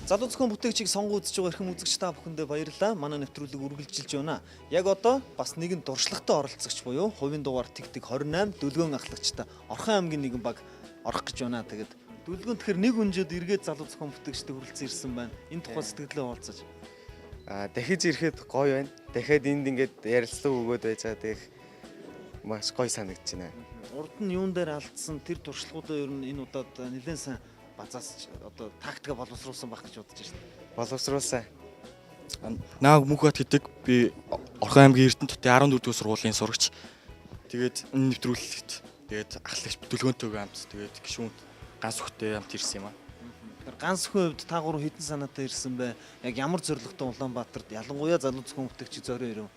Залуу зохион бүтээгчийг сонгон үзэж байгаа эрхэм үзэгч та бүхэндээ баярлалаа. Манай нэвтрүүлэг үргэлжилж байна. Яг одоо бас нэгэн дуршлагтай оролцогч буюу хувийн дугаар Тэгтэг 28 Дүлгөөн ахлагчтай Орхон аймгийн нэгэн баг орох гэж байна. Тэгээд Дүлгөөн тэгэхээр нэг өнжөөд эргээд залуу зохион бүтээгчтэй хүрэлцэн ирсэн байна. Энэ тухай сэтгэлээ хуваалцаж. Дахиж ирэхэд гоё байна. Дахиад энд ингээд ярилцлага өгөөд байж байгаа дэх маш гоё санагдаж байна. Урд нь юун дээр алдсан тэр туршлагуудаа ер нь энэ удаад нэлээд сайн базаас одоо тактика боловсруулсан байх гэж бодож байна. Боловсруулсан. Нааг Мөнхбат гэдэг би Орхон аймгийн Эрдэнэ хотын 14 дугаар сургуулийн сурагч. Тэгээд энэ нэвтрүүлэгт тэгээд ахлагч Дүлгөөнтэйгээ хамт тэгээд гишүүнт ганц хөхтэй хамт ирсэн юм аа. Тэгэхээр ганц хөхөө хувьд та гурав хэдэн санаатай ирсэн бэ? Яг ямар зорилготой Улаанбаатарт ялангуяа залуу зохион бүтээгчид зорио ирв?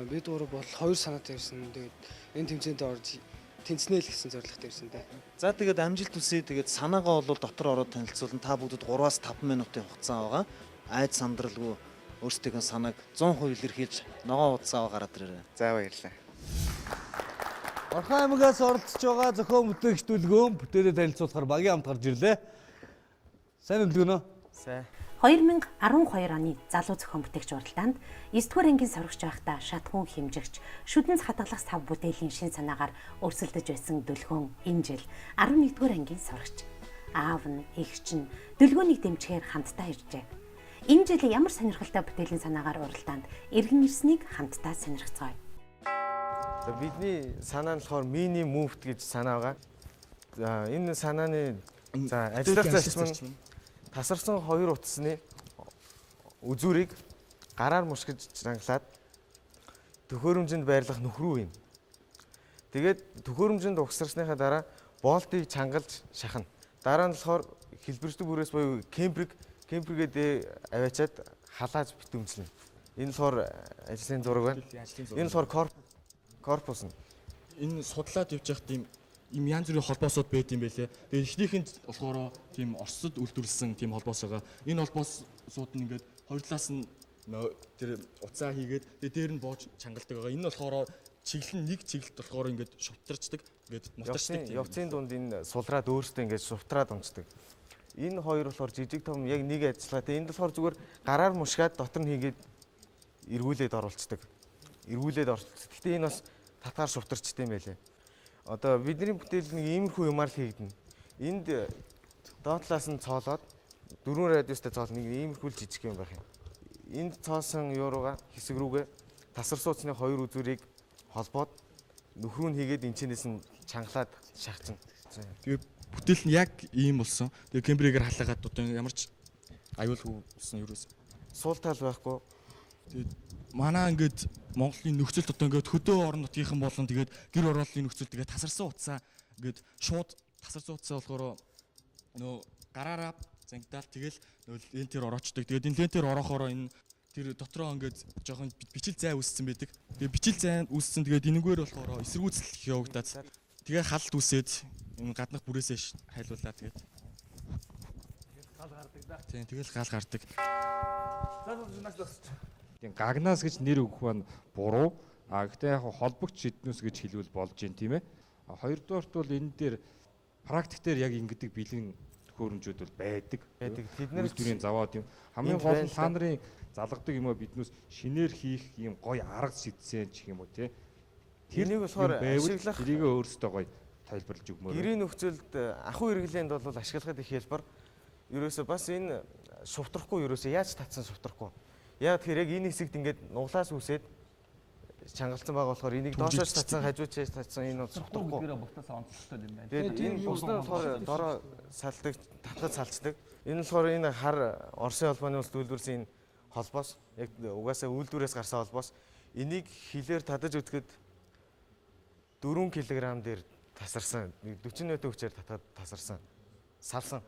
Бид гурав бол 2 санаатай ирсэн. Тэгээд энэ тэмцээнд орж тэнцнэ л гэсэн зорилготой ирсэн дээ. За тэгээд амжилт хүсье. Тэгээд санаагаа бол дотор ороод танилцуулна. Та бүгдд 3-5 минутын хугацаа байгаа. Айд сандралгүй өөрсдийнхөө санааг 100% илэрхийлж ногоон удаа гараад ирээрэй. За баярлалаа. Орхон аймагаас оролцож байгаа зохион бүтээгч Дүлгөөн бүтээлээ танилцуулахаар багийн хамт гарч ирлээ. Сайн өглөөнөө. Сайн. 2012 оны залуу зохион бүтээгч уралдаанд 9-р ангийн сурагч байхдаа шатхуун хэмжигч шүдэнц хадгалах сав бүтээлийн шин санаагаар өрсөлдөж байсан Дүлгөөн энэ жил 11-р ангийн сурагч. Аав нь эгч нь Дүлгөөнийг дэмжихээр хамтдаа иржээ. Энэ жил ямар сонирхолтой бүтээлийн санаагаар уралдаанд иргэн ирснийг хамтдаа сонирхцгаая. За бидний санаа нь болохоор мини мувт гэж санаа байгаа. За энэ санааны ажиллах зарчим нь тасарсан 2 утасны үзүүрийг гараар мушгиж чангалаад төхөөрөмжөнд байрлах нөхрүү юм. Тэгээд төхөөрөмжөнд угсарсныхаа дараа болтыг чангалж шахна. Дараа нь болохоор хэлбэрчдэг бүрээс буюу кемпригээд аваачаад халааж битүүмжлэнэ. Энэ болохоор ажлын зураг байна. Энэ болохоор корпус нь. Энэ судлаад явж байхад ийм янз бүрийн холбоосууд байд юм байлээ. Тэгээд эхнийхэнд болохоор тийм Оросд үйлдвэрлэсэн тийм холбоос байгаа. Энэ холбоосууд нь ингээд хоёр талаас нь тэр уцаа хийгээд дээр нь боож чангалдаг байгаа. Энэ болохоор чиглэл нэг чиглэлт болохоор ингээд шувтарчдаг. Ингээд моторчдаг. Явцын дунд энэ сулраад өөртөө ингээд шувтраад унцдаг. Энэ хоёр болохоор жижиг том яг нэг ажиллагаатай. Энд болохоор зүгээр гараар мушгаад дотор нь хийгээд эргүүлээд оруулцдаг. Гэхдээ энэ бас татгаар шувтарчдаг юм байлээ. Одоо бидний бүтээл нэг иймэрхүү юмар л хийгдэнэ. Энд доод талаас нь цоолоод 4 радиустай цоол нэг иймэрхүү жижиг юм байх юм. Энд цоосон юурууга хэсэг рүүгээ тасар сууцны 2 үзүүрийг холбоод нөхрүү нь хийгээд энэчнээс нь чангалаад шахацна. Тэгээд бүтээл нь яг ийм болсон. Тэгээд кембригээр халаагаад одоо ямар ч аюулгүй болсон юу гэсэн. Суул тал байхгүй. Тэгээд манай ингээд Монголын нөхцөлд одоо ингээд хөдөө орон нутгийнхан болон тэгээд гэр орооллын нөхцөл тэгээд тасарсан утсаа ингээд шууд тасарсан утсаа болохоор нөө гараараа зангидаал тэгэл нөө лентээр ороочдөг. Тэгээд энэ лентээр ороохороо энэ тэр дотроо ингээд жоохон бичил зай үүссэн байдаг. Тэгээд бичил зай үүссэн тэгээд энэгээр болохоор эсэргүүцэл явагдаад тэгээд халт үүсээд энэ гаднах бүрээсээ хайлуулаад тэгээд гал гардаг да. Тийм тэгэл гал гардаг. Тийм гагнаас гэж нэр өгөх маань буруу. Гэхдээ яг холбогч шиднүүс гэж хэлвэл болж байна тийм ээ. Хоёрдугаарт бол энэ дээр практик дээр яг ингэдэг бэлэн төхөөрөмжүүд бол байдаг. Тэд нэр үйлдвэрийн завод юм. Хамгийн гол нь та нарын залгадаг юм а биднээс шинээр хийх юм гоё арга шидсэн ч юм уу тий. Тэрнийг болохоор ашиглах тэрийг өөрсдөө гоё тайлбарлаж өгмөр. Гэрийн нөхцөлд ахуй хэрэглээнд бол ашиглахад их хэлбэр ерөөсөө бас энэ шувтрахгүй ерөөсөө яаж татсан шувтрахгүй. Яг тэгэхээр яг энэ хэсэгт ингээд нуглаас үсээд чангалсан байгаа болохоор энийг доошооч татсан хажуучаас татсан энэ бол шувтрахгүй. Тэгээд энэ бус нь болохоор дороо салдаг, татгад салцдаг. Энэ болохоор энэ хар Оросын холбооны улс үйлдвэрлэсэн энэ холбоос яг угаасаа үйлдвэрээс гарсан холбоос энийг хилээр татаж үзэхэд 4 кг дээр тасарсан 40 ньютон хүчээр татгаад тасарсан салсан.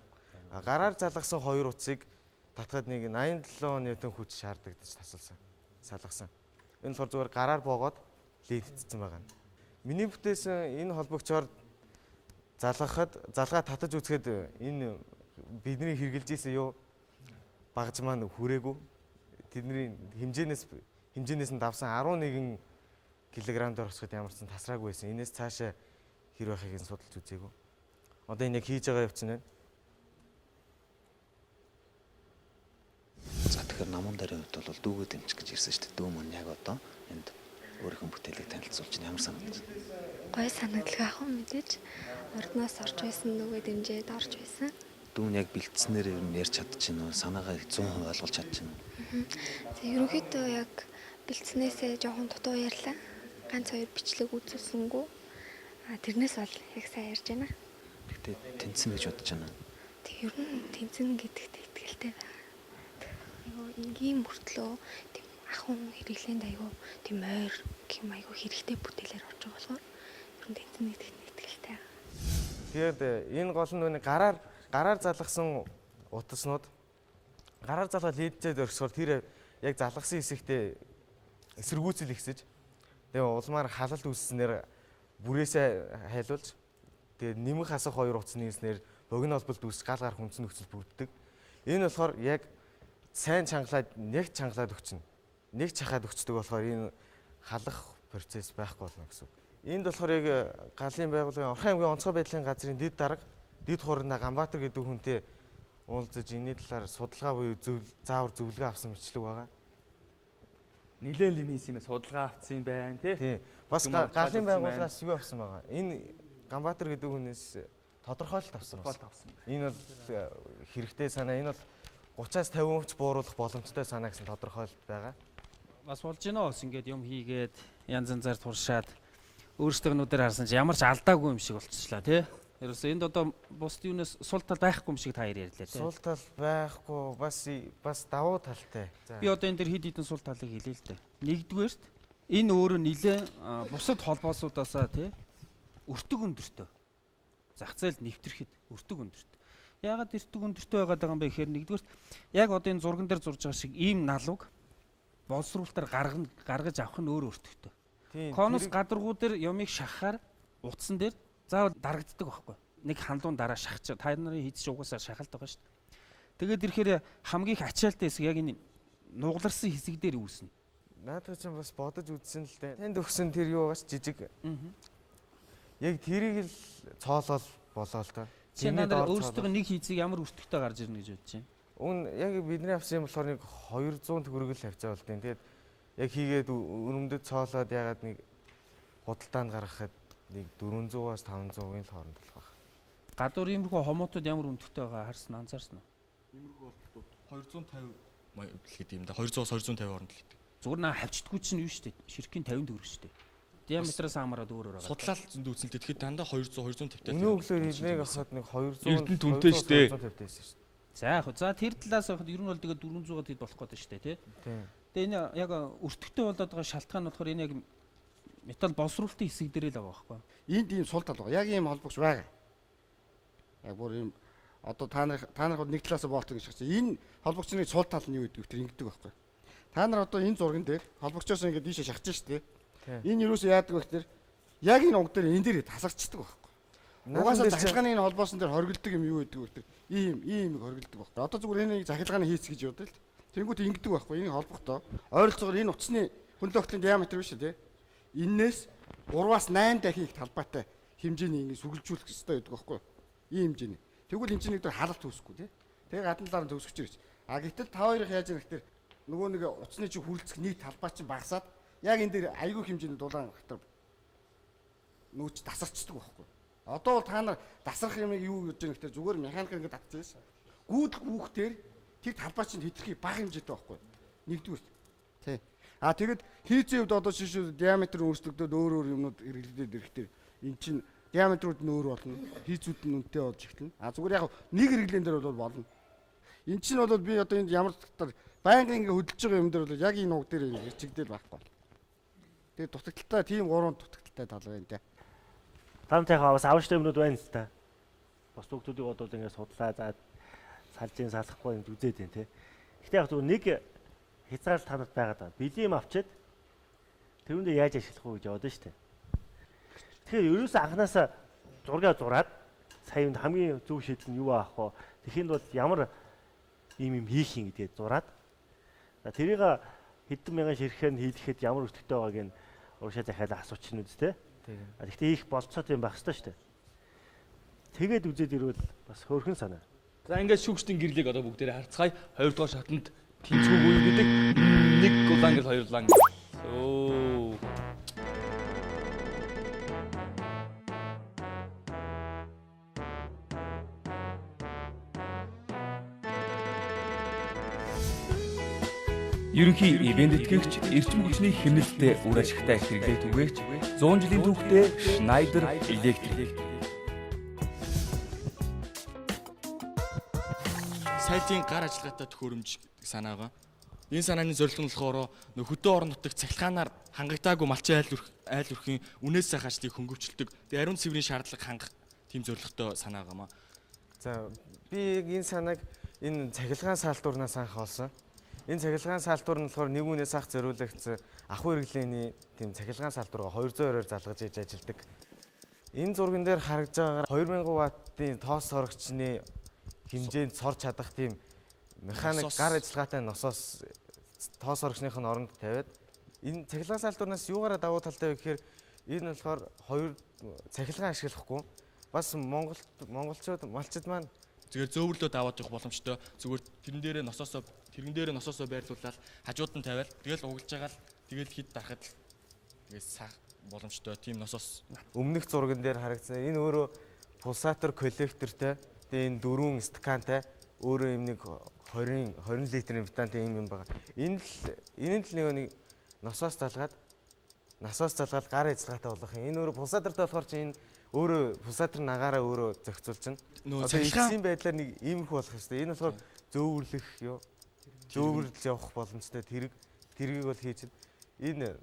Гараар залгасан 2 утсыг татгаад нэг 87 ньютон хүч шаарддаг гэж тасалсан. Салгасан. Энэ болохоор зүгээр гараар боогоод лийдчихсэн байгаа. Миний бүтээсэн энэ холбогчоор залгаа татаж үзэхэд энэ бидний хэрглэж исэн юу багж маань хүрээгүй. Тэдний хэмжээнээс нь давсан 11 кг-аар очиход ямар ч тасраагүй байсан. Энээс цаашаа хэр байхыг нь судалж үзээгүй. Одоо энэ яг хийж байгаа явц нь байна. тэгэхээр намун дарын хувьд бол дүүгээ дэмжих гэж ирсэн шүү дээ. Дүү маань яг одоо энд өөрийнхөө бүтээлийг танилцуулж байна. Ямар санагдаж байна? Гой санагдлага ах мэдээж ордноос орж байсан нөгөө дэмжээд орж байсан. Дүүн яг бэлдснээр ер нь ярьж чадчихна уу? Санаагаа 100% ойлгуулж чадчихна уу? Тэгээ ерөнхийдөө яг бэлдснээсээ жоохон дутуу ярьлаа. Ганц хоёр бичлэг үзүүлсэнгүү. Тэрнээс бол яг сайн ярьж байна. Гэтэ тэнцэн гэж бодож байна. Тэг ер нь тэнцэн гэдэгт итгэлтэй байна. Айгу энгийн мөртлөө тийм ахын хэрэглээнд айгу тийм ойр гэх юм айгу хэрэгтэй бүтээлээр орж байгаа болохоор ер нь тэнцэн гэдэгт итгэлтэй. Тэгээд энэ гол нь гараар залгасан утаснууд гараар залгаад лийдчээд өрсөөр тэр яг залгасан хэсэгтээ эсэргүүцэл ихсэж тэгээ улмаар халалт үүсснээр бүрээсээ хайлуулж тэгээ нэмэх хасах хоёр утасны нэснээр богино холболт үүсч гал гар хүнсэн нөхцөл бүрддэг. Энэ болохоор яг сайн чангалаад нэг чангалаад өгчнө. Нэг чахаад өгчдөг болохоор энэ халах процесс байхгүй болно гэсэн үг. Энд болохоор яг галын байгууллагын Орхон аймгийн онцгой байдлын газрын дэд дарга дэд хуурна Ганбаатар гэдэг хүнтэй уулзаж энэ талаар судалгаа буюу заавар зөвлөгөө авсан мэтлэг байгаа. Нилээн лим хийсэн юм судалгаа авсан байна тий. Бас галын байгууллагаас юу авсан байгаа. Энэ Ганбаатар гэдэг хүнээс тодорхойлолт авсан. Энэ бол хэрэгтэй санаа. Энэ бол 30-аас 50% бууруулах боломжтой санаа гэсэн тодорхойлолт байгаа. Бас болж гинөө бас ингээд юм хийгээд янз янзаар туршаад өөрсдөө харсан чи ямар ч алдаагүй юм шиг болчихлаа тий. Ерөөсөө энд одоо бусд юунаас сул тал байхгүй юм шиг та хоёр ярьлаа тий. Сул тал байхгүй бас давуу талтай. Би одоо энэ дэр хэд хэдэн сул талыг хэлээ л дээ. Нэгдүгээрт энэ өөрөө нилээн бусад холбоосуудаасаа тий өртөг өндөртөө. Зах зээлд нэвтрэхэд өртөг өндөртөө. Яагаад өртөг өндөртөө байгаад байгаа юм бэ гэхээр нэгдүгээрт яг одоо энэ зурган дээр зурж байгаа шиг ийм налууг боловсруулалтаар гаргаж авах нь өөр өртөгтэй. Конус гадаргуу дээр юмыг шахахаар утсан дээр заавал дарагддаг байхгүй. Нэг хандуун дараа шахаж та нарын хийц угаасаа шахалт байгаа шүү дээ. Тэгээд ирэхээр хамгийн их ачаалттай хэсэг яг энэ нугаларсан хэсэг дээр үүснэ. Наадах чинь бас бодож үзсэн л дээ. Тэнд өгсөн тэр юу бас жижиг. Яг тэрийг л цоолол болоо л та. Чи надад өөрсдөө нэг хийцийг ямар өртөгтэй гарч ирнэ гэж бодож байна. Яг бидний авсан юм болохоор нэг 200 төгрөг л авчаа болдیں۔ Тэгээд яг хийгээд өрөмдөд цоолоод ягаад нэг худалдаанд гаргахад нэг 400-аас 500-ын хооронд болох байх. Гадуур иймэрхүү хомоотод ямар өндөгтэй байгаа харсан анзаарсан уу? Иймэрхүү болтууд 250 гэхэд юм да 200-аас 250 хооронд л гэдэг. Зүгээр наа хавчдаггүй чинь юу шүү дээ. Ширхгийн 50 төгрөг шүү дээ. Диаметраас хамаараад өөрөөр байгаа. Судлал зөндөө үзэлтэй тэгэхэд дандаа 200 250 таа. Өнөө өглөө эднийг авахад нэг 200 Эрдэнэ түнтэй шүү дээ. 250 тайсан шүү дээ. За яг за тэр талаас авахад ер нь бол тэгээ 400-аад хэд болох гэдэг шүү дээ тий. Тэгээ энэ яг өртөгтэй болоод байгаа шалтгаан нь болохоор энэ яг металл боловсруулалтын хэсэг дээр л байгаа байхгүй. Энд ийм сул тал байгаа. Яг ийм холбогч байгаа. Яг бүр ийм одоо та нар бол нэг талаас болт гэж хэлсэн. Энэ холбогчны сул тал нь юу гэдэг вэ? Ингэдэг байхгүй. Та нар одоо энэ зурган дээр холбогчоос ингээд ийшээ шахаж штэ. Энэ юусэн яадаг вэ гэхээр яг энэ уг дээр энэ дээр тасарчдаг байхгүй. Угаасаа захилгааны энэ холбоосон дээр хоригддаг юм юу гэдэг вэ гэхээр ийм хоригддаг байхгүй. Одоо зүгээр энийг захилгааны хийц гэж бодъё л. Тэнгүүт ингэдэг байхгүй. Энэ холбогтой ойролцоогоор энэ утасны хөндлөлтийн диаметр биш үү те. Иннээс 3-аас 8 дахин их талбайтай хэмжээний ингэ сүгэлжүүлэх хэрэгтэй байдаг байхгүй. Ийм хэмжээний. Тэгвэл энэ чинь нэг дээр халалт үүсэхгүй тий. Тэгээ гадна талаар нь төгсөж ирж. А гэтэл та хоёрын яаж яах гэхээр нөгөө нэг утасны чи хүлцэх нийт талбай чинь багасаад яг энэ дээр айгүй хэмжээний дулаан хатар нөөч тасарчдаг байхгүй. Одоо бол та нар тасрах юм юу гэж байгаа гэхээр зүгээр механик ингэ татчихсан. Гүйдэл гүүхтэр тэр талбай чинь хэтэрхий бага хэмжээтэй байхгүй. Нэгдүгээр тий. А тэгэд хийцийн хувьд одоо шишүү диаметр өөрчлөгдөд өөр юмнууд хэрэглээд ирэхдээ эн чинь диаметрууд нь өөр болно. Хийцүүд нь үнэтэй болж эхэлнэ. А зүгээр яг нэг хэрэглэн дээр бол болно. Эн чинь бол би одоо энд ямар татар байнга ингээ хөдөлж байгаа юм дээр бол яг энэ уг дээр чигдэл байхгүй. Тэгээ дутагдaltaй тийм 3 дутагдaltaй тал байна те. Таамтайхаа бас авштай юмнууд байна л та. Бас бүгдүүдийг бодвол ингээ судлаа за салжин салахгүй юм үзээд байна те. Гэхдээ яг зөв нэг хязгаарлалт танад байгаа даа. Бэлэм авчиад тэрүүндээ яаж ашиглах вэ гэж бодсон шүү дээ. Тэгэхээр ерөөсөө анханасаа зургаа зураад сая юунд хамгийн зөв шийдэл нь юу аах вэ? Тэхийн бол ямар юм хийх юм гэдгээ зураад тэрийг хэдэн мянган ширхээр хийлгэхэд ямар өртөгтэй байгааг нь урагшаа захиалаа асуучихна үст те. Гэхдээ хийх болцоод юм байх ёстой шүү дээ. Тэгээд үзээд ирвэл бас хөөрхөн санаа. За ингээд шүүгчдийн гэрлийг одоо бүгдээрээ харцгаая. 2 дугаар шатанд Тэнцвүүгүй гэдэг нэг улаан гэл хоёр улаан. Оо. Ерөнхий ивент тэтгэгч эрчим хүчний хэмнэлтэд үр ашигтай хэрэглээ түгээгч 100 жилийн түүхтэй Schneider Electric. Сайтын гар ажиллагаатай төхөөрөмж гэдэг санаа байгаа. Энэ санааны зорилго нь болохоор хөдөө орон нутагт цахилгаанаар хангагдаагүй малчин айл өрхийн үнээс сайх ажлыг хөнгөвчлөдөг. Тэгээ ариун цэврийн шаардлага хангах тийм зорилготой санаа гамаа. За би энэ санааг энэ цахилгаан саалтуурнаас анх олсон. Энэ цахилгаан саалтуур нь болохоор нэг үнээс ах зориулагдсан ахуй хэрэглээний тийм цахилгаан саалтуураа 200-оор залгаж иж ажилладаг. Энэ зурган дээр харагдж байгаагаар 2000 ваттын тоос сорогчны хэмжээнд сорж чадах тийм механик гар ажиллагаатай носоос тоос сорогчных нь оронд тавиад энэ цахилгаан саалтуурнаас юугаараа давуу талтай вэ гэхээр энэ болохоор хоёр цахилгаан ашиглахгүй бас монголчууд малчид маань зүгээр зөөврлөө даваад явах боломжтой. Зүгээр тэрэн дээрээ носоосоо байрлуулаад хажууд нь тавиал тэгэл угалж байгаа л тэгэл хид дарахад тэгэл саах боломжтой тийм носоос. Өмнөх зурган дээр харагдсан. Энэ өөрөө пулсатор коллектортой. Тэгээ энэ 4 стакантай өөрөө юм нэг 20 литрийн витаминтай юм байгаа. Энэ л нэг насаас залгаад гар ажиллагаатай болох юм. Энэ өөрөө пулсатортой болохоор чи энэ өөрөө пулсатор нагаараа өөрөө зохицуулж байна. Одоо ихсэн байдлаар нэг иймэрхүү болох хэвээр. Энэ болохоор зөөвөрлөх юу? Зөөвөрлж явах боломжтой тэргийг бол хийж энэ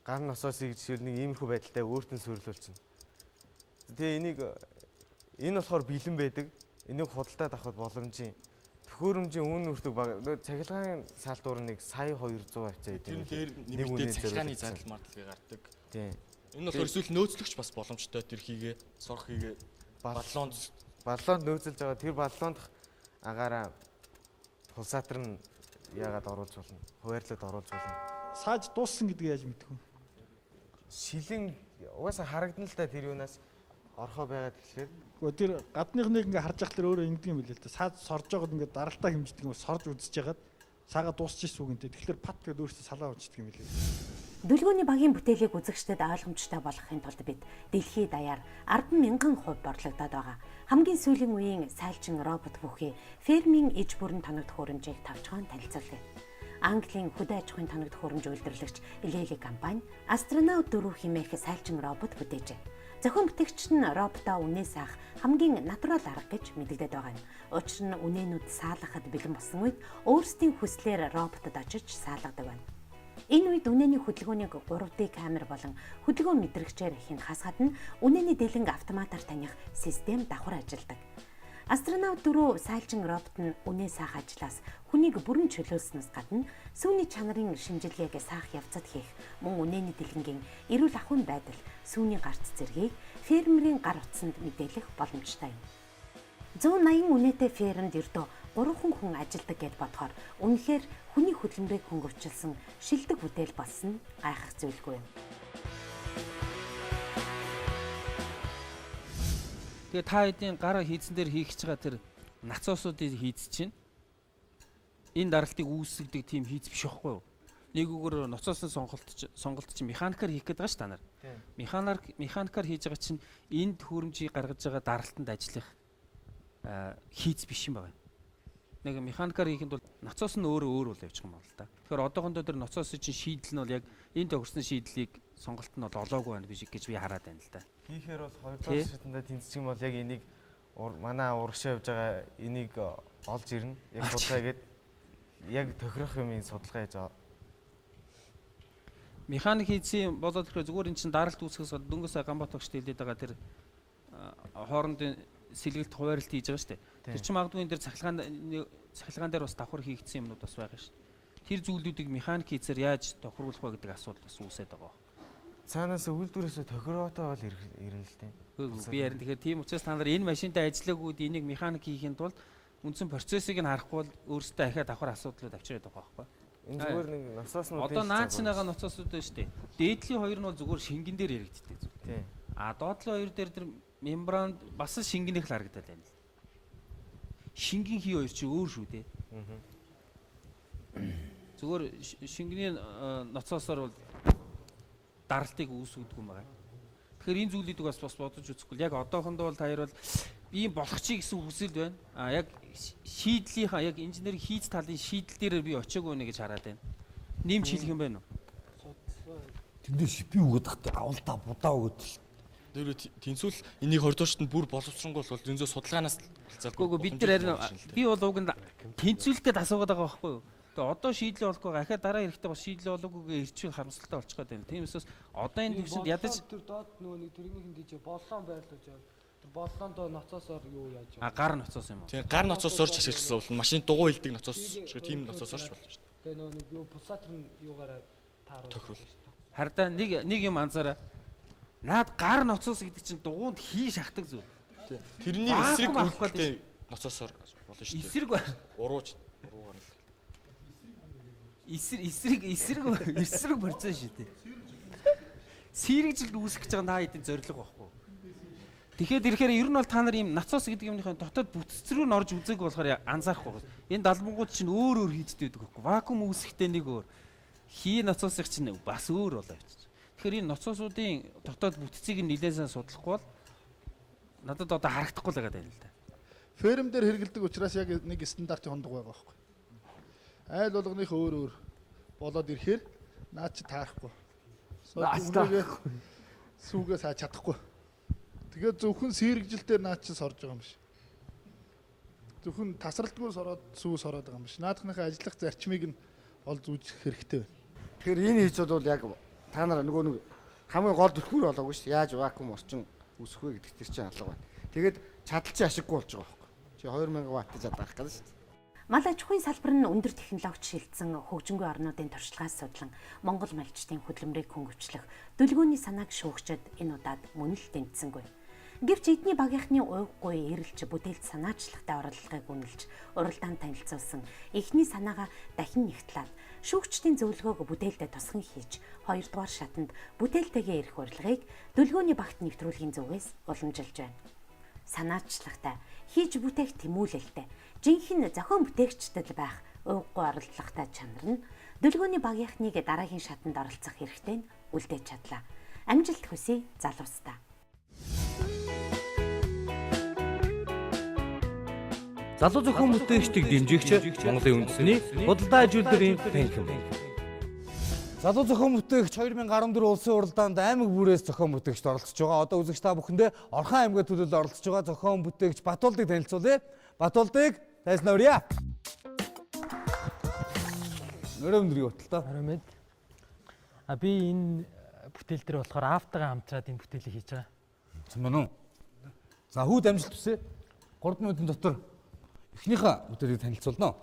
гар насоосыг жишээл нэг иймэрхүү байдалтай өөртөө суйрлуулчихна. Тэгээ энэ болохоор бэлэн байдаг. Энийг худалдаад авах боломжийн төхөөрөмжийн үн үрдэг баг. Цахилгаан саалтуур нэг сая 200 авчаа идэв. Тэр дээр нэмэлтээ цахилгааны зардал мардлагыг гардаг. Тийм. Энэ болохоор эсвэл нөөцлөгч бас боломжтой тэр хийгээ сурах хийгээ баллонд нөөцөлж байгаа. Тэр баллонд агаараа пулсатор нь яагаад оруулж болно? Хуваарлаад оруулж болно. Сааж дууссан гэдгийг яаж мэдэх вэ? Шилэн угаасаа харагдана л да тэр юунаас орхоо байгаад тэгэхээр. Гэхдээ тэр гадных нэг ингээ харж байхад өөрөө ингэдэг юм билээ л дээ. Саад сорж байгаад ингээ даралтаа хэмждэг юм сорж үзэж байгаад саага дуусчихсан үг үнтэй. Тэгэхээр пат гэдээ өөрөөсөө салаа унцдаг юм билээ. Дүлгөөний багийн бүтээлийг үзэгчдэд ойлгомжтой болгохын тулд бид дэлхийд даяар 10,000 хувь борлогдоод байгаа. Хамгийн сүүлийн үеийн сайлчин робот бүхий фермийн иж бүрэн тоногдох хөрөмжийг тавчхан танилцуулъя. Английн хөдөө аж ахуйн тоногдох хөрөмж үйлдвэрлэгч Lely компани Astronaut 4 хэмээх сайлчин робот бүтээжээ. Зохион бүтээгч нь роботоо үнээс авах хамгийн натурал арга гэж мэдэгдээд байгаа юм. Учир нь үнээнүүд саалгахад бэлэн болсон үед өөрсдийн хүслээр роботод очиж саалгадаг байна. Энэ үед үнэний хөдөлгөөнийг 3D камер болон хөдөлгөөн мэдрэгчээр хин хасгаад нь үнэний дэлэнг автоматар таних систем давхар ажилладаг. Astronaut 4 сайлчин робот нь үнээ саах ажлаас хүнийг бүрэн чөлөөлснөөс гадна сүүний чанарын шинжилгээг саах явцад хийх мөн үнэний дэлэнгийн эрүүл ахуйн байдал, сүүний гарц зэргийг фермерийн гар утсанд мэдээлэх боломжтой юм. 180 үнэтэй фермд ердөө 3 хүн ажилладаг гэд бодохоор үнэхээр хүний хөдөлмөрийг хөнгөвчлсөн шилдэг бүтээл болсон гайхах зүйлгүй юм. Тэгээ та хэдийн гар хийцэн дээр хийх гэж байгаа тэр нацоосуудыг хийц чинь энэ даралтыг үүсгдэг тийм хийц биш байхгүй юу? Нэг үгээр ноцоосын сонголт чинь механикаар хийх гээд байгаа ш та нар. Механикаар хийж байгаа чинь энэ төхөөрөмжийг гаргаж байгаа даралтанд ажиллах хийц биш юм байна. Нэг механикаар хийхэд бол ноцоос нь өөр бол явчих юм байна л да. Тэгэхээр одоохондоо тэр ноцоосын чинь шийдэл нь бол яг энэ тохирсон шийдлийг сонголт нь бол олоогүй байна гэж би хараад байна л да. Хийхээр бол хоёрдугаар шатанда тэнцчих юм бол яг энийг манай урагшаа явж байгаа энийг олж ирнэ. Яг судалгаагээд яг тохирох юмын судалгаа хийж байгаа. Механик хийсэн болоод тэгэхээр зүгээр эн чинь даралт үүсгэхээс дөнгөсөө Гамбатогчд хэлээд байгаа тэр хоорондын сэлгэлт хуваарлт хийж байгаа шүү дээ. Тэр чинь магадгүй энэ дээр цахилгаан дээр бас давхар хийгдсэн юмнууд бас байгаа шүү. Тэр зүйлүүдийг механик хийцээр яаж тохируулах вэ гэдэг асуудал бас үүсээд байгаа. Цаанаас үйлдвэрээс тохироотоо бол ирнэ л дээ. Би ярин тэгэхээр тийм учраас та нар энэ машинтай ажиллаагүйд энийг механик хийхэд бол үндсэн процессыг нь харахгүй бол өөрсдөө ахаад давхар асуудлууд авчираад байгаа байхгүй. Энэ зүгээр нэг ноцооснууд одоо наацны байгаа ноцоосууд байна шүү дээ. Дээдлийн хоёр нь бол зүгээр шингэн дээр яригддаг зүйл. Тийм. Доотлын хоёр дээр тэр мембран бас шингэнийх л харагдаад байна. Шингэн хий хоёр чи өөр шүү дээ. Зүгээр шингэний ноцоосоор бол даралтыг үүсгдэг юм байна. Тэгэхээр энэ зүйлийг бас бодож үзэхгүй. Яг одоохондоо бол та хоёр бол ийм болох чи гэсэн хүсэл байна. Яг шийдлийнхаа яг инженерийн хийц талын шийдэл дээр би очиагүй нэ гэж хараад байна. Нэмж хэлэх юм байна уу? Тэндээс би үгээд тахтай авалтаа будаа өгöd л. Тэр тэнцвэл энийг 20 дууштай бүр боловсронгуй бол зөнзөө судалгаанаас Үгүй бид нар харин би бол уг нь тэнцвэлтэд асуугаад байгаа байхгүй юу? Тэгээ одоо шийдлээ болохгүй ахаа дараа хэрэгтэй бас шийдлээ болоогүй ирчүүл харамсалтай болчиход байна. Тиймээс одоо энэ төвшөнд ядаж тэр доод нөгөө нэг тэрнийх ингэж боллон байрлуулж байгаа. Тэр боллоондоо ноцоосоор юу яаж байгаа? Гар ноцоос юм уу? Тийм гар ноцоос орж ашигласан бол машины дугуй хилдэг ноцоос шиг тийм ноцоос орж болно шүү дээ. Тэгээ нөгөө нэг юу пулсатор нь юугаараа тааруулж тохирол. Хардаа нэг юм анзаараа. Наад гар ноцоос гэдэг чинь дугуунд хий шахдаг зүйл. Тэрний эсрэг үлдээ ноцоосоор болно шүү дээ. Эсрэг уруугаар л. Эсрэг процесс шүү дээ. Сэрэгжилд үүсгэж байгаа наа хэдийн зорилго байхгүй. Тэгэхээр ирэхээр ер нь бол та нар ийм ноцоос гэдэг юмныхаа дотоод бүтц рүү н орж үзээг болохоор анзаарахгүй байна. Энэ далбангууд чинь өөр хийдтэй байдаг байхгүй. Вакуум үүсгэхдээ нэг өөр. Хий ноцоосыг чинь бас өөр болоо явчих. Тэгэхээр энэ ноцоосуудын дотоод бүтцийг нэлээсээ судлахгүй бол надад одоо харагдахгүй л байгаа юм л да. Ферм дээр хэрэгэлдэг учраас яг нэг стандартын хондог байгаа байхгүй. Айл болгоных өөр болоод ирэхээр наад чи таарахгүй. Сүүгээ сааж чадахгүй. Тэгээд зөвхөн сэрэгжилтээр наад чи сорж байгаа юм биш. Зөвхөн тасралтгүй сороод сүү сороод байгаа юм биш. Наадхныхаа ажиллах зарчмыг нь олж үзэх хэрэгтэй байна. Тэгэхээр энэ хийж бол яг та нар нөгөө нэг хамгийн гол түлхүүр болоогүй шүү дээ. Яаж вакуум орчин үүсэх вэ гэдэг тэр чинь алга байна. Тэгээд чадalcын ашиггүй болж байгаа байхгүй. Чи 2000 ватт чадах гэдэг шүү дээ. Мал аж ахуйн салбар нь өндөр технологич шилжсэн хөгжингүй орнуудын туршлагаас судлан Монгол малчдын хөдөлмөрийг хөнгөвчлөх дүлгөөний санааг шүүгчэд энэ удаад мөн л тэнцсэнгүй. Гэвч эдний багийнхны уйггүй эрэлж бүтээлд санаачлагтай орлогыг үнэлж уралдаанд танилцуулсан эхний санаагаа дахин нэгтлээд шүүгчдийн зөвлөгөөг бүтээлдээ тусган хийж 2 дугаар шатанд бүтээлтэйгээ ирэх урилгыг дүлгөөний багт нэвтрүүлэхийн зүгээс уламжилж байна. Санаачлагтай, хийж бүтээх тэмүүлэлтэй, жинхэнэ зохион бүтээгчдэд байх уйггүй оролдлоготой чанар нь дүлгөөний багийнхныг дараагийн шатанд оролцох хэрэгтэй нь үлдээж чадлаа. Амжилт хүсье залуустаа. Залуу зохион бүтээгчдийг дэмжигч Монголын үндэсний худалдаа ажилтны танхим. Залуу зохион бүтээгч 2014 улсын уралдаанд аймаг бүрээс зохион бүтээгчд оролцож байгаа. Одоо үзэгч та бүхэндээ Орхон аймгийн төлөөлөлд оролцож байгаа зохион бүтээгч Батуулдыг танилцуулъя. Батуулдыг тайлснаа өрье. Нөрөө өндрийг ботлоо. Харамд. Би энэ бүтээл дээр болохоор автагаа хамтраад энэ бүтээлийг хийж байгаа. Цэмэн үү? За хүүд амжилт хүсье. 3 минутын дотор эхнийхээ бүтээлийг танилцуулна.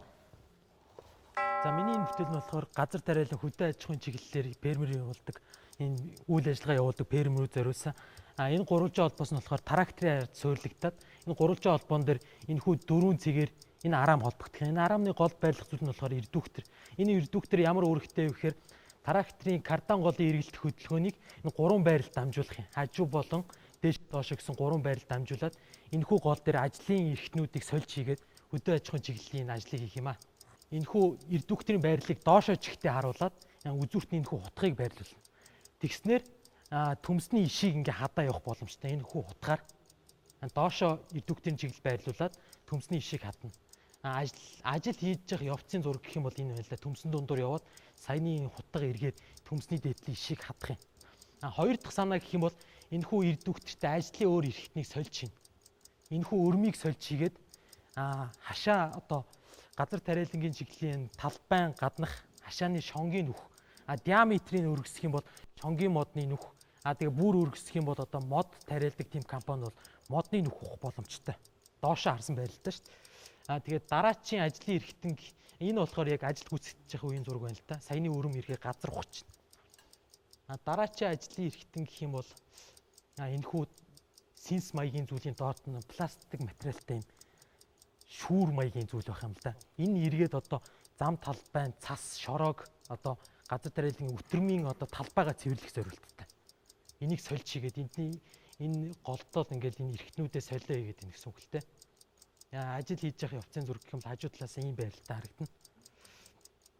За миний энэ бүтээл нь болохоор газар тариалан хөдөө аж ахуйн чиглэлээр фермер явуулдаг энэ үйл ажиллагаа явуулдаг фермерүүд зориулсан. Энэ гурвалжин холбоос нь болохоор тракторын ард суйрлагдаад энэ гурвалжин холбоон дээр энэ хүү дөрвөн цэгээр энэ араам холбогдох. Энэ араамны гол байрлах зүйл нь болохоор эрдүүхтэр. Энэ эрдүүхтэр ямар үүрэгтэй вэ гэхээр тракторын кардан голын эргэлт хөдөлгөөнийг энэ гурван байралд дамжуулах юм. Хажуу болон дээш доош гэсэн гурван байралд дамжуулаад энэ хүү гол дээр ажлын эрхтнүүдийг сольж хийгээд хөдөө аж ахуйн чиглэлийн ажлыг хийх юм аа. Энэхүү эрдүүхтрийн байрлалыг доошоо чихтэй харуулад үзүүртний энэхүү хутгийг байрлуулна. Тэгснээр төмсний ишийг ингээ хадаа явах боломжтой. Энэхүү хутгаар доошоо эрдүүхтрийн чиглэл байрлуулад төмсний ишийг хадна. Ажил хийж явах явцын зураг гэх юм бол энэ байна л да. Төмсөн дундуур яваад саяны хутга эргээд төмсний дээдлийн ишийг хадах юм. Хоёр дахь санаа гэх юм бол энэхүү эрдүүхтртэй ажлын өөр эрхтнийг сольж хийнэ. Энэхүү өрмийг сольж хийгээд хашаа одоо газар тариалангийн чиглэлийн талбайн гаднах хашааны шонгийн нүх диаметрийг өргөсөх юм бол шонгийн модны нүх тэгээ бүр өргөсөх юм бол одоо мод тариалдаг тийм компани бол модны нүх ухах боломжтой. Доошоо харсан байралтай шүү дээ. Тэгээд дараачийн ажлын эрхтэн энэ болохоор яг ажил гүйцэтгэж байгаа үеийн зураг байна л та. Саяны өрөм эргээ газар ухчихна. Дараачийн ажлын эрхтэн гэх юм бол энэхүү синс маягийн зүйлийн доот нь пластик материалтай юм шүүр маягийн зүйл байх юм л да. Энэ эргээд одоо зам талбайн цас шороог одоо газар тариалан өтрмийн одоо талбайгаа цэвэрлэх зорилттой. Энийг сольж хийгээд энэ голдол ингээд энэ эрхтнүүдээ солио хийгээд энэ гэсэн үг л дээ. Ажил хийж явах явцын зураг гэх юм хажуу талаас ийм байралтай харагдана.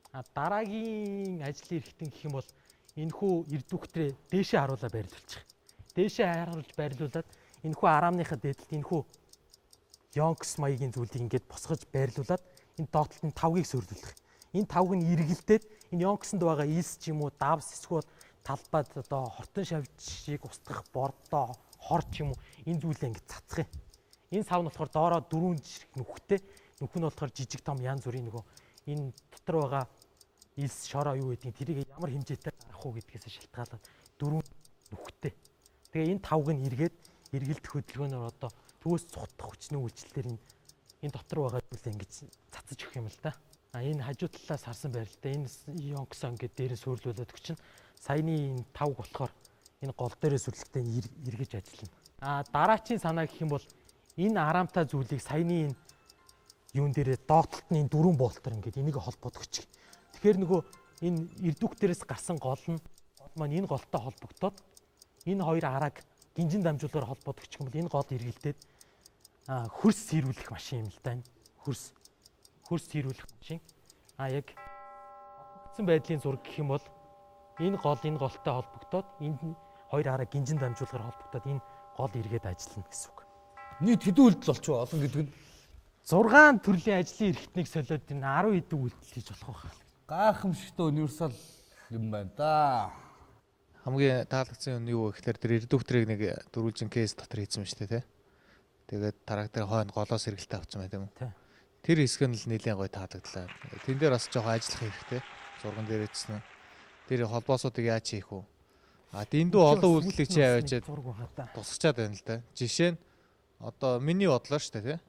Дараагийн ажлын эрхтэн гэх юм бол энэхүү эрдүгтрээ дээшээ харуулаад байрлуулчих. Дээшээ харуулж байрлуулад энэхүү араамныхаа дээдлэлт энэхүү Йонкс маягийн зүйлийг ингээд босгож байрлуулад энэ доотлолт нь тавгийг суйрлуулах. Энэ тавг нь эргэлдээд энэ Йонксонд байгаа ис ч юм уу, давс эсвэл талбайд одоо хортон шавжийг устгах бордоо, хор ч юм уу энэ зүйлээ ингээд цацгах юм. Энэ сав нь болохоор доороо 4 жирэх нүхтэй. Нүх нь болохоор жижиг том янз бүрийн нөгөө энэ дотор байгаа ис шороо юу гэдгийг тэрийг ямар хэмжээтэй гаргах уу гэдгээс шалтгаалаад 4 нүхтэй. Тэгээ энэ тавг нь эргэлдэх хөдөлгөөнөөр одоо төвөөс цухтах хүчний үйлчлэлээр энэ дотор байгаа зүйлээ ингэж цацаж өгөх юм л да. Энэ хажуу талаас харсан байр л да. Энэ Йонксон ингээд дээрээ суурлуулад өгчин. Саяны энэ тавг болохоор энэ гол дээрээ сүрлэлтэй эргэж ажиллана. Дараачийн санаа гэх юм бол энэ араамтай зүйлийг саяны энэ юун дээрээ доотлолтны 4 болтоор ингээд энийг холбоод өгчих. Тэгэхээр нөгөө энэ эрдүгтэрээс гарсан гол маань энэ голтой холбогдоод энэ хоёр арааг гинжин дамжуулгаар холбоод өгчих юм бол энэ гол эргэлдээд хөрс сэрүүлэх машин юм л да. Хөрс сэрүүлэх машин. Яг холбогдсон байдлын зураг гэх юм бол энэ голтой холбогдоод энэ хоёр араа гинжин дамжуулгаар холбогдоод энэ гол эргээд ажиллана гэсэн үг. Нийт хэдэн үйлдэл болчих вэ? Олон гэдэг нь 6 төрлийн ажлын эрхтнийг солиод энэ 10 хэдэн үйлдэл хийж болох байх. Гайхамшигтай универсал юм байна да. Хамгийн таалагдсан юм юу вэ гэхээр тэр эрдүгтрийг нэг дөрвөлжин кейс дотор хийсэн юм шүү дээ, тий. Тэгээд трактор хойно голоос сэргэлтээ авсан байт юм уу? Тий. Тэр хэсэг нь л нэлээд гоё таалагдлаа. Тэн дээр бас жоохон ажиллах хэрэгтэй. Зурган дээр ичсэн. Тэр холбоосуудыг яаж хийх вэ? Дэндүү олон үйлдэлийг чи аваачаад тусгачаад байна л да. Жишээ нь одоо миний бодлоо шүү дээ, тий.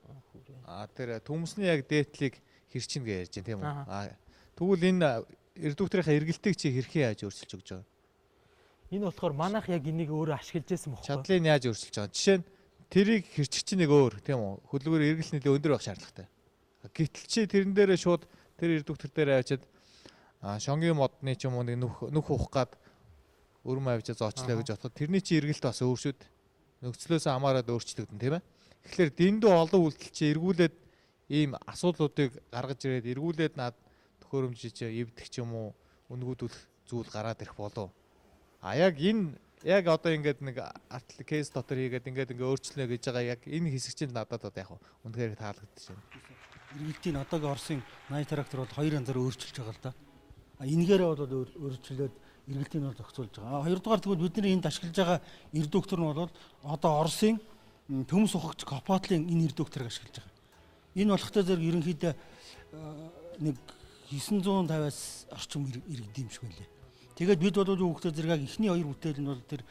Тэр төмөсний яг дээдлийг хэрчин гэж ярьж байна, тийм үү? Тэгвэл энэ эрдүгтрийнхаа эргэлтийг чи хэрхэн яаж өөрчилж өгч байгаа? Энэ болохоор манайх яг энийг өөрөө ашиглаж байсан бохоо. Чадлыг яаж өөрчилж байгаа? Жишээ нь тэрийг хэрчих чинь нэг өөр, тийм үү? Хөдөлгөөр эргэлт нэлээд өндөр байх шаардлагатай. Гэтэл чи тэрэн дээрээ шууд тэр эрдүгтэр дээр авчиад шонгийн модны ч юм уу нэг нүх ухах гад өрөм авчиад зоочлоо гэж бодоход тэрний чи эргэлт бас өөр шүүд. Нөхцлөөс хамаараад өөрчлөгдөн, тийм ээ? Тэгэхээр дэндүү олон үйлдэл чи эргүүлээд ийм асуудлуудыг гаргаж ирээд эргүүлээд над төхөөрөмжиж эвдэх ч юм уу үнгүүдүүлэх зүйл гараад ирэх болов. Яг энэ яг одоо ингээд нэг артлик кейс дотор хийгээд ингээд өөрчлөнө гэж байгаа яг энэ хэсэг чинь надад одоо яг үнэхээр таалагдчихэв. Эргэлтийн одоогийн Оросын 80 трактор бол хоёр янзаар өөрчилж байгаа л да. Энэгээрээ бол өөрчлөлөөд эргэлтийн бол зохицуулж байгаа. Хоёрдугаар тэгвэл бидний энд ашиглаж байгаа эрдүгтэр нь бол одоо Оросын төмс ухагч Копотлын энэ эрдүгтрийг ашиглаж байгаа. Энэ болохтой зэрэг ерөнхийдөө нэг 950-аас орчим иргэдэм шиг байлээ. Тэгээд бид бол хүүхдээ зэрэг эхний хоёр бүтээл нь бол тэр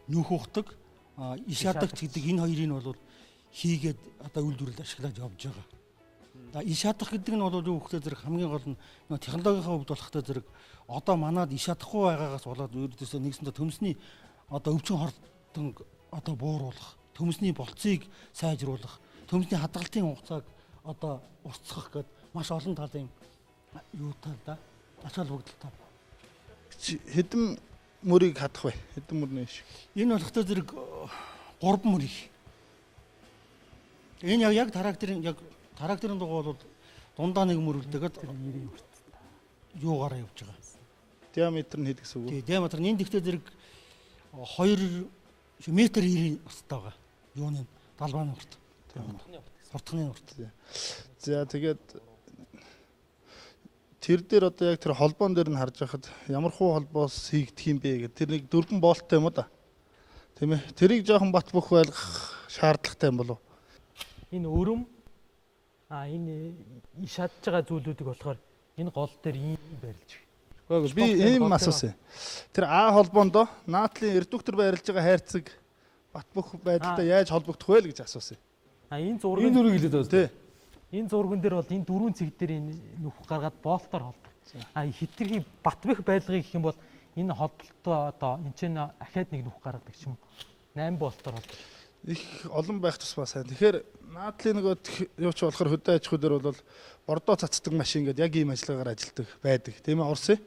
нөх ухдаг, иш ядагч гэдэг энэ хоёрыг бол хийгээд одоо үйлдвэрлэл ашиглаж явж байгаа. Иш ядах гэдэг нь бол хүүхдээ зэрэг хамгийн гол нь технологийн хувьд болохтой зэрэг одоо манад иш ядахгүй байгаагаас болоод ердөөсөө нэгсэндээ төмсний одоо өвчин хортон одоо бууруулах, төмсний болцыг сайжруулах, төмсний хадгалтын хугацааг одоо уртсгах гэдэг маш олон талын юутай да ач холбогдолтой. Хэдэн мөрийг хадах вэ? Хэдэн мөрний шиг? Энэ болохтой зэрэг 3 мөр их. Энэ яг тракторын дугуй бол дундаа нэг мөр үлдээгээд юугаараа явж байгаа. Диаметр нь хэд гэсэн үг вэ? Тий, диаметр нь энэ дэхтэй зэрэг 2 метр 90 урттай байгаа. Юуны далбааны урт. Хортхны урт. За тэгээд тэр дээр одоо яг тэр холбоон дээр нь харж байхад ямар хуу холбоос хийгдэх юм бэ гэдэг тэр нэг 4 болттой юм да. Тийм ээ. Тэрийг жоохон бат бөх байлгах шаардлагатай юм болов. Энэ өрөм энэ шатж байгаа зүйлүүдийг болохоор энэ гол дээр ийм байрлаж байна. Би ийм асуусан. Тэр А холбоонд наатлын эрдүгтэр байрлаж байгаа хайрцаг бат бөх байдалтай яаж холбогдох вэ гэж асуусан. Энэ зураг хэлээд байна. Тий. Энэ зурган дээр бол энэ 4 цэг дээр энэ нүх гаргаад болтоор холбох. Хитрхи бат бэх байдлыг гэх юм бол энэ холболтоо одоо энэ ч ахаад нэг нүх гаргадаг ч юм. 8 болтоор холбох. Их олон байх тусмаа сайн. Тэгэхээр наадлын нөгөө юу ч болохоор хөдөө аж ахуй дээр бол бордоо цацдаг машин гэдэг яг ийм ажиллагаар ажилладаг байдаг. Тийм ээ Орос.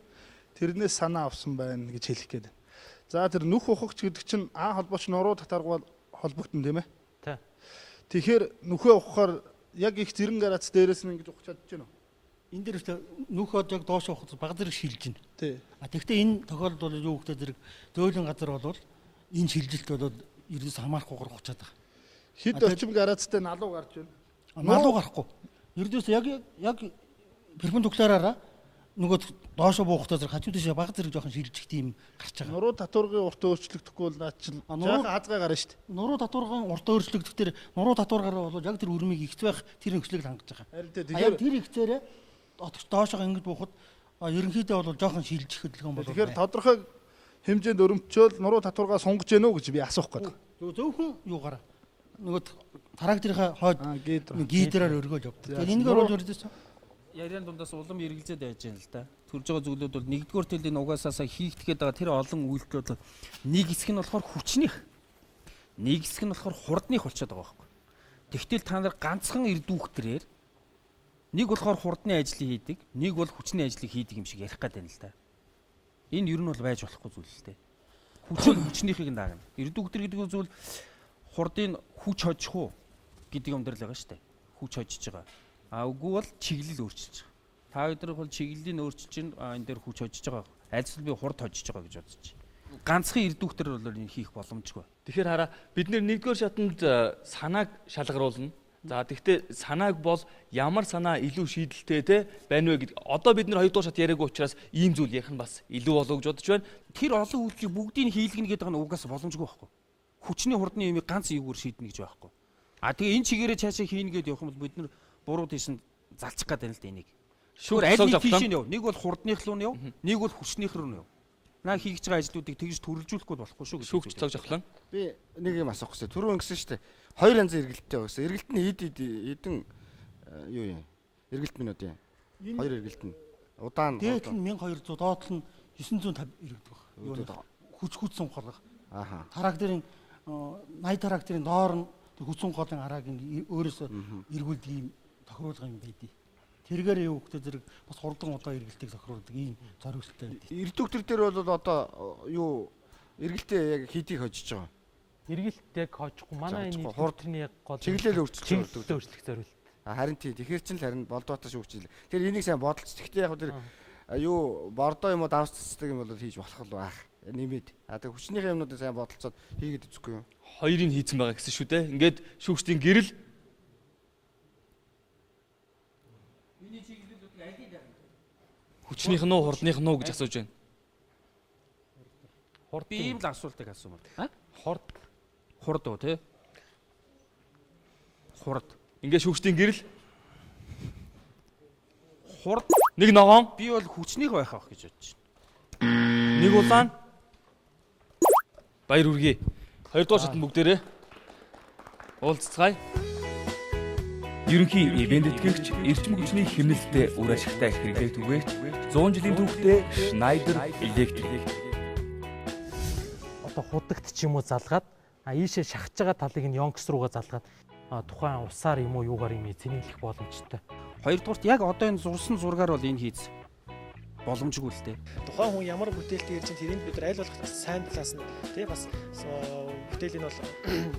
Тэрнээс санаа авсан байна гэж хэлэх гээд. За тэр нүх ухагч гэдэг чинь А холбооч нуруу татаргуул холбогдсон тийм ээ. Тий. Тэгэхээр нүхээ ухахаар яг их зэрэн гарац дээрээс нь ингэж ухах чадж байна уу? энэ дээр ихтэй нөхөд яг доош явах баг зэрэг шилж байна. Тий. Тэгэхдээ энэ тохиолдолд бол юу гэхтэй зэрэг зөөлөн газар бол энэ шилжилт бол ердөөс хамаарахгүйгээр ухчаад байгаа. Хэд орчим градустай налуу гарч байна. Налуу гарахгүй. Ердөөс яг перпендикулаараараа нөгөө доошо буухтай зэрэг хажуу тийшээ баг зэрэг жоохон шилжих тийм гарч байгаа. Нуруу татваргын урт өөрчлөгдөхгүй бол наад чинь жоохон хазгай гарна шүү дээ. Нуруу татваргын урт өөрчлөгдөхдөө нуруу татваргаар бол яг тэр үрмийг ихт байх тэр нөхцөлийг хангаж байгаа. Тэгэхээр тэр ихтээрээ доошоо ингэж буухад ерөнхийдөө бол жоохон шилжих хөдөлгөөн болов. Тэгэхээр тодорхой хэмжээнд өрөмтчөөл нуруу татваргаа сунгаж гэнэ үү гэж би асуух гээд. Зөвхөн юугаараа нөгөө тракторынхаа хойд гидрээр өргөөл явдаг. Тэгэхээр энэгээр бол ердөөс Яриан дундаас улам эргэлзээд байж байна л да. Төрж байгаа зүйлүүд бол нэгдүгээр төлийн угаасаасаа хийгдэхэд байгаа тэр олон үйлдэлүүд бол нэг хэсэг нь болохоор хүчнийх. Нэг хэсэг нь болохоор хурдных болчиход байгаа байхгүй. Тэгтэл та нар ганцхан эрдүүхтрээр нэг болохоор хурдны ажлыг хийдэг, нэг бол хүчний ажлыг хийдэг юм шиг ярих гээд байна л да. Энэ ер нь бол байж болохгүй зүйл л дээ. Хүчнийхийг даагна. Эрдүүхтэр гэдэг зүйл хурдын хүч хожих уу гэдэг юм дээр л байгаа шүү дээ. Хүч хожиж байгаа. Үгүй бол чиглэл өөрчилж байгаа. Та өдөр бол чиглэлийн өөрчилж чинь энэ дээр хүч хожиж байгаа. Альс би хурд хожиж байгаа гэж бодож чинь. Ганцхан эрдүүхтэр бол энэ хийх боломжгүй. Тэгэхээр хараа бид нэгдүгээр шатанд санааг шалгаруулна. За тэгвэл санааг бол ямар санаа илүү шийдэлтэй те байна вэ гэдэг. Одоо бид нар хоёрдугаар шат яриаггүй учраас ийм зүйл ярих нь бас илүү болов гэж бодож байна. Тэр олон үйлчлэг бүгдийг хийлгэнэ гэдэг нь угаас боломжгүй байхгүй. Хүчний хурдны юмыг ганц ийгүүр шийднэ гэж байхгүй. Тэгээ энэ чигээрээ цаашаа хийнэ гэдээ явах юм бол бид нар буруу тийш нь залчих гээд байна л да энийг. Шүүр аль нэг тийш нь яв. Нэг бол хурдных руу нь яв, нэг бол хүчнийх рүү нь яв. Наа хийж байгаа ажлуудыг тэгж төрөлжүүлэхгүй болохгүй шүү гэж. Шүүгч цогж авлаа. Би нэг юм асуух гэсэн. Түрүү ингэсэн шүү дээ. Хоёр янзын эргэлттэй байсан. Эргэлт нь хэдэн юу юм? Эргэлт минут юм. Хоёр эргэлт нь. Удаан. Дээд нь 1200, доод нь 950 эргэлт баг. Хүч сунхалга. Ааха. Тракторын 80 тракторын доор нь хүчин голын арааг өөрөөсөө эргүүлдэг юм тохируулга юм байдий. Тэргээр юу хөөхтэй зэрэг бас хурдан удаа эргэлтийг тохируулдаг ийм зориулттай байдаг. Эрдүүхтэр дээр бол одоо юу эргэлтээ яг хэдийг хожиж байгаа. Эргэлт яг хожихгүй манай энэ хурдны гол чиглэл өөрчлөлт зориулт. Харин тий тэгэхэр чинь л харин болдоотой шүүгчил. Тэр энийг сайн бодолч. Гэхдээ яг тэр юу бордоо юм уу давс цэцдэг юм бол хийж болох л байх. Нэмээд. Тэг хүчнийхээ юмнуудыг сайн бодолцоод хийгээд үзэхгүй юу? Хоёрыг хийцэн байгаа гэсэн шүү дээ. Ингээд шүүгчдийн гэрэл хүчнийх нь уу хурдных нь уу гэж асууж байна. Хурд би ийм л асуултыг асуумаар. Хурд уу тий? Хурд. Ингээд шүүгчдийн гэрэл хурд нэг ногоон би бол хүчнийх байх ах гэж бодож байна. Нэг улаан баяр үргээ. Хоёрдугаар шатнд бүгдээрээ уулзцгаая. Ерөнхий ивент тэтгэгч эрчим хүчний хэмнэлтэд үр ашигтай хэрэглээ түгээгч 100 жилийн түүхтэй Schneider Electric. Одоо худагт ч юм уу залгаад ийшээ шахаж байгаа талыг нь Yonkers руугаа залгаад тухайн усаар юм уу юугаар юм цэнэглэх боломжтой. Хоёрдугаарт яг одоо энэ зурсан зургаар бол энэ хийц боломжгүй л дээ. Тухайн хүн ямар бүтээлтэй ирж тэрийг бид нар аль болох сайн талаас нь тий бас бүтээлийн бол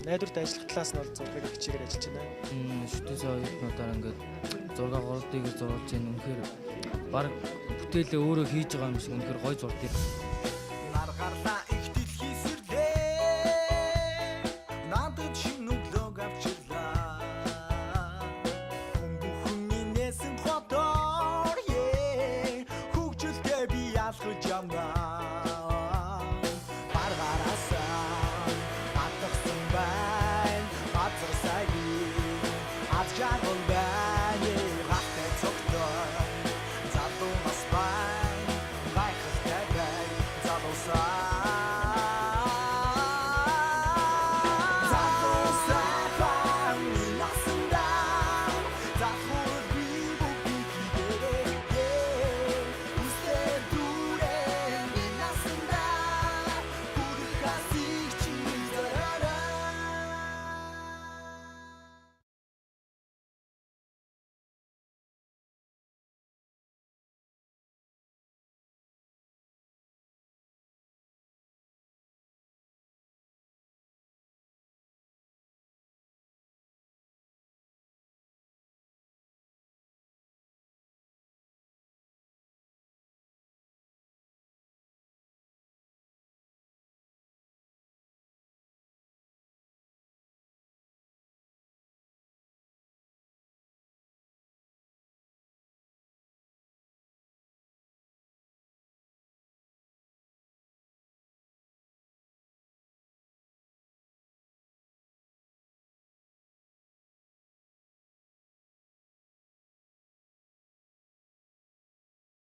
найдвартай ажиллах талаас нь бол зургийг хичээгээр ажиллаж байна. Шүтээс оюутнуудаар ингээд зураг гоолдыг зурулж байна. Үнэхээр баг бүтээлээ өөрөө хийж байгаа юм шиг үнэхээр гоё зурдаг.